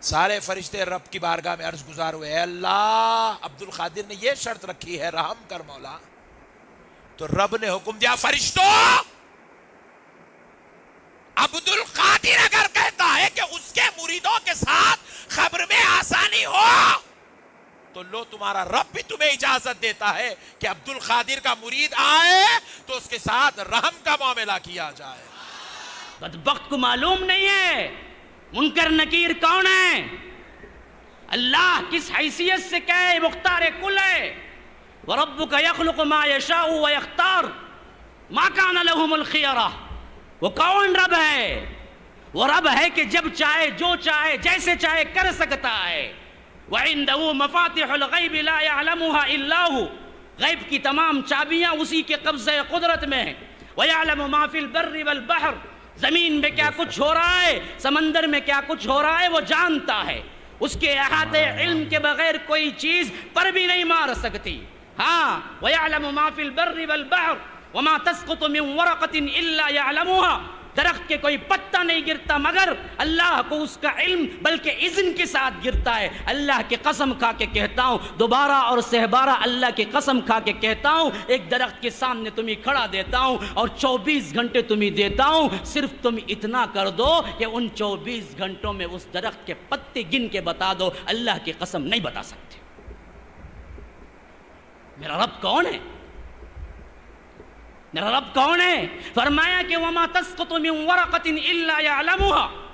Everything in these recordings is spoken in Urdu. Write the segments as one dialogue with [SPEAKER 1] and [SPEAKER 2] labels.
[SPEAKER 1] سارے فرشتے رب کی بارگاہ میں عرض گزار ہوئے، اے اللہ عبد القادر نے یہ شرط رکھی ہے، رحم کر مولا۔ تو رب نے حکم دیا، فرشتوں عبد القادر اگر کہتا ہے کہ اس کے مریدوں کے ساتھ خبر میں آسانی ہو تو لو تمہارا رب بھی تمہیں اجازت دیتا ہے کہ عبد القادر کا مرید آئے تو اس کے ساتھ رحم کا معاملہ کیا جائے۔
[SPEAKER 2] بدبخت کو معلوم نہیں ہے منکر نکیر کون ہے، اللہ کس حیثیت سے کہے مختار کل ہے، وَرَبُّكَ يَخْلُقُ مَا يَشَاءُ وَيَخْتَارُ مَا كَانَ لَهُمُ الْخِيَرَةُ۔ وہ کون رب ہے؟ وہ رب ہے کہ جب چاہے جو چاہے جیسے چاہے کر سکتا ہے۔ وَعِندَهُ مَفَاتِحُ الْغَيْبِ لَا يَعْلَمُهَا إِلَّا هُ، غیب کی تمام چابیاں اسی کے قبضہ قدرت میں ہیں۔ وَيَعْلَمُ مَا فِي الْبَرِّ وَالْبَحْرِ، زمین میں کیا کچھ ہو رہا ہے، سمندر میں کیا کچھ ہو رہا ہے وہ جانتا ہے۔ اس کے احاطے علم کے بغیر کوئی چیز پر بھی نہیں مار سکتی۔ ہاں وَيَعْلَمُ مَا فِي الْبَرِّ وَالْبَحْرِ وَمَا تَسْقُطُ مِن وَرَقَةٍ إِلَّا يَعْلَمُهَا، درخت کے کوئی پتہ نہیں گرتا مگر اللہ کو اس کا علم بلکہ اذن کے ساتھ گرتا ہے۔ اللہ کی قسم کھا کے کہتا ہوں، دوبارہ اور سہبارہ اللہ کی قسم کھا کے کہتا ہوں، ایک درخت کے سامنے تمہیں کھڑا دیتا ہوں اور 24 گھنٹے تمہیں دیتا ہوں، صرف تم اتنا کر دو کہ ان 24 گھنٹوں میں اس درخت کے پتے گن کے بتا دو، اللہ کی قسم نہیں بتا سکتے۔ میرا رب کون ہے؟ میرا رب کون ہے؟ فرمایا کہ وَمَا تَسْقُطُ مِن وَرَقَةٍ إِلَّا يَعْلَمُهَا،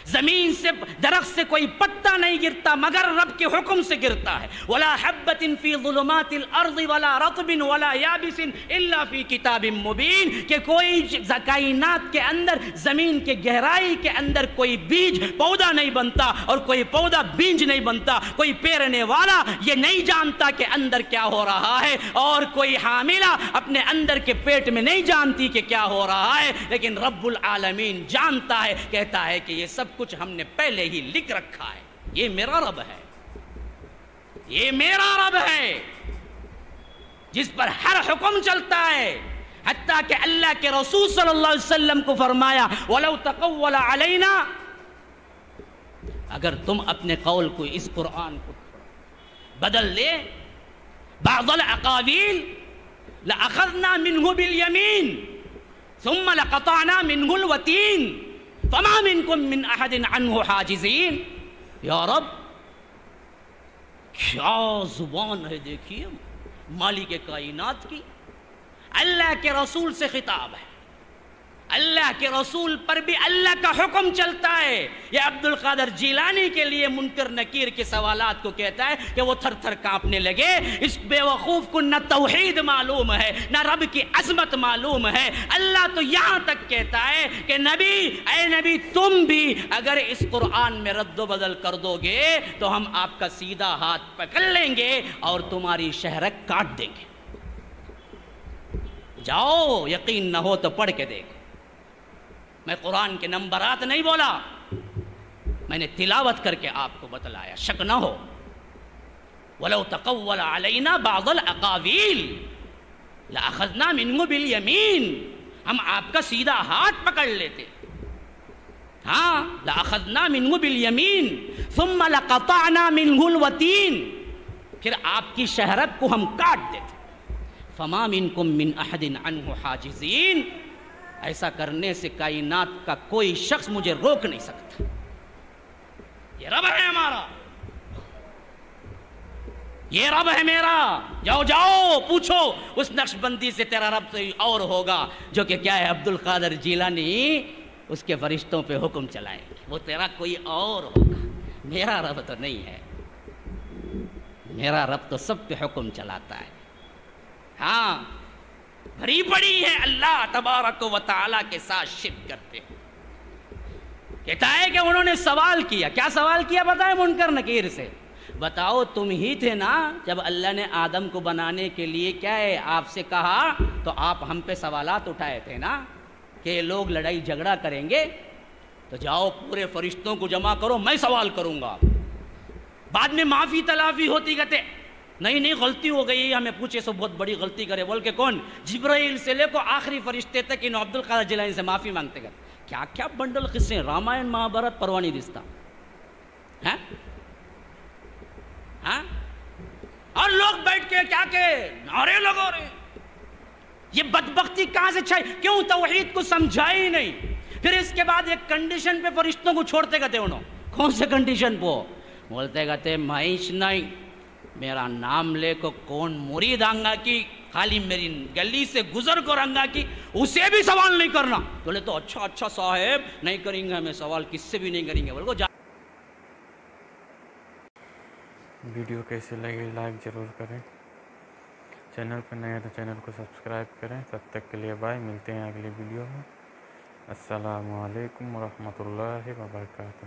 [SPEAKER 2] زمین سے درخت سے کوئی پتہ نہیں گرتا مگر رب کے حکم سے گرتا ہے۔ وَلَا حَبَّةٍ فِي ظُلُمَاتِ الْأَرْضِ وَلَا رَطْبٍ وَلَا يَابِسٍ إِلَّا فِي كِتَابٍ مُبِينٍ، کہ کوئی کائنات کے اندر، زمین کے گہرائی کے اندر کوئی بیج پودا نہیں بنتا اور کوئی پودا بیج نہیں بنتا، کوئی پیرنے والا یہ نہیں جانتا کہ اندر کیا ہو رہا ہے، اور کوئی حاملہ اپنے اندر کے پیٹ میں نہیں جانتی کہ کیا ہو رہا ہے، لیکن رب العالمین جانتا ہے، کہتا ہے کہ یہ سب کچھ ہم نے پہلے ہی لکھ رکھا ہے۔ یہ میرا رب ہے، یہ میرا رب ہے جس پر ہر حکم چلتا ہے، حتیٰ کہ اللہ کے رسول صلی اللہ علیہ وسلم کو فرمایا وَلَوْ تَقَوَّلَ عَلَيْنَا، اگر تم اپنے قول کو، اس قرآن کو بدل لے، بعض العقاویل لَأَخَذْنَا مِنْهُ بِالْيَمِينِ ثُمَّ لَقَطَعْنَا مِنْهُ الْوَتِينَ فَمَا مِنْكُمْ مِنْ أَحَدٍ عَنْهُ حَاجِزِينَ۔ یا رب کیا زبان ہے، دیکھیے مالک کائنات کی، اللہ کے رسول سے خطاب ہے، اللہ کے رسول پر بھی اللہ کا حکم چلتا ہے۔ یہ عبد القادر جیلانی کے لیے منکر نکیر کے سوالات کو کہتا ہے کہ وہ تھر تھر کانپنے لگے۔ اس بے وقوف کو نہ توحید معلوم ہے نہ رب کی عظمت معلوم ہے۔ اللہ تو یہاں تک کہتا ہے کہ نبی، اے نبی تم بھی اگر اس قرآن میں رد و بدل کر دو گے تو ہم آپ کا سیدھا ہاتھ پکڑ لیں گے اور تمہاری شہرک کاٹ دیں گے۔ جاؤ، یقین نہ ہو تو پڑھ کے دیکھو۔ میں قرآن کے نمبرات نہیں بولا، میں نے تلاوت کر کے آپ کو بتلایا، شک نہ ہو۔ وَلَوْ تَقَوَّلَ عَلَيْنَا بَعْضَ الْأَقَاوِيلِ لَأَخَذْنَا مِنْهُ بِالْيَمِينِ، ہم آپ کا سیدھا ہاتھ پکڑ لیتے، ہاں لَأَخَذْنَا مِنْهُ بِالْيَمِينِ ثُمَّ لَقَطَعْنَا مِنْهُ الْوَتِينَ، پھر آپ کی شہرک کو ہم کاٹ دیتے۔ فَمَا مِنْكُمْ مِنْ أَحَدٍ عَنْهُ حَاجِزِينَ، ایسا کرنے سے کائنات کا کوئی شخص مجھے روک نہیں سکتا۔ یہ رب ہے ہمارا، یہ رب ہے میرا۔ جاؤ جاؤ پوچھو اس نقش بندی سے، تیرا رب تو اور ہوگا جو کہ کیا ہے، عبد القادر جیلانی اس کے فرشتوں پہ حکم چلائیں گے، وہ تیرا کوئی اور ہوگا، میرا رب تو نہیں ہے، میرا رب تو سب پہ حکم چلاتا ہے۔ ہاں بھری پڑی ہے اللہ تبارک و تعالیٰ کے ساتھ شرک کرتے ہیں۔ کہتا ہے کہ انہوں نے سوال کیا، کیا سوال کیا بتائیں منکر نکیر سے، بتاؤ تم ہی تھے نا جب اللہ نے آدم کو بنانے کے لیے کیا ہے آپ سے کہا، تو آپ ہم پہ سوالات اٹھائے تھے نا کہ لوگ لڑائی جھگڑا کریں گے، تو جاؤ پورے فرشتوں کو جمع کرو، میں سوال کروں گا۔ بعد میں معافی تلافی ہوتی کہتے نہیں غلطی ہو گئی، ہمیں پوچھے سو بہت بڑی غلطی کرے، بول کے کون، جبرائیل سے لے کو آخری فرشتے تک انہوں عبد القادر جیلانی سے معافی مانگتے گئے۔ کیا کیا بنڈل قصے، رامائن مہابھارت پروانی دستا۔ ہیں ہاں؟ اور لوگ بیٹھ کے کیا کہ نعرے لگا رہے ہیں. یہ بدبختی کہاں سے چھائی؟ کیوں توحید کو سمجھائی ہی نہیں؟ پھر اس کے بعد ایک کنڈیشن پہ فرشتوں کو چھوڑتے گتے انہوں. کون سے کنڈیشن پہ؟ بولتے گتے معیش نہیں میرا نام لے کو کون مرید آنگا کی خالی میری گلی سے گزر کر آنگا کی اسے بھی سوال نہیں کرنا. بولے تو اچھا صاحب نہیں کریں گے ہمیں سوال کس سے بھی نہیں کریں گے. بولے کو
[SPEAKER 3] ویڈیو کیسی لگی لائک ضرور کریں. چینل پہ نئے ہیں تو چینل کو سبسکرائب کریں. تب تک کے لیے بائے. ملتے ہیں اگلی ویڈیو میں. السلام علیکم ورحمۃ اللہ وبرکاتہ.